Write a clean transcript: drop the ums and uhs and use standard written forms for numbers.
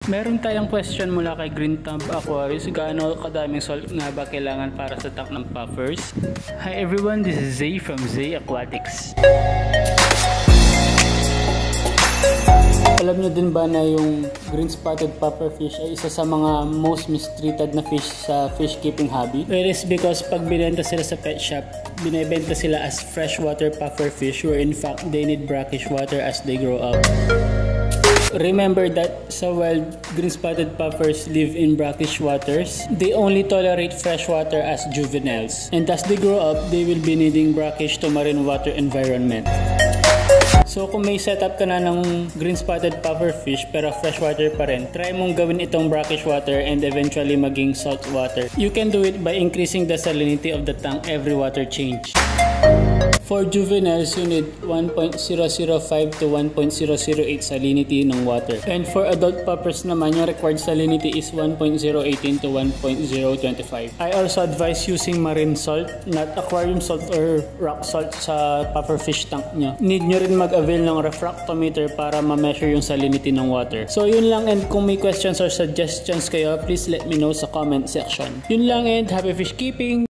Meron tayong question mula kay Green Thumb Aquarius. Gaano kadaming salt nga ba kailangan para sa tank ng puffers? Hi everyone, this is Zay from Zay Aquatics. Alam nyo din ba na yung green spotted pufferfish ay isa sa mga most mistreated na fish sa fish keeping hobby? It is because pag binenta sila sa pet shop, binibenta sila as freshwater pufferfish where in fact they need brackish water as they grow up. Remember that sa wild, green spotted puffers live in brackish waters. They only tolerate fresh water as juveniles. And as they grow up, they will be needing brackish to marine water environment. So kung may setup ka na ng green spotted pufferfish pero freshwater pa rin, try mong gawin itong brackish water and eventually maging salt water. You can do it by increasing the salinity of the tank every water change. For juveniles, you need 1.005 to 1.008 salinity ng water. And for adult puppers naman, yung required salinity is 1.018 to 1.025. I also advise using marine salt, not aquarium salt or rock salt sa pufferfish tank nyo. Need nyo rin mag-avail ng refractometer para ma-measure yung salinity ng water. So yun lang, and kung may questions or suggestions kayo, please let me know sa comment section. Yun lang, and happy fish keeping!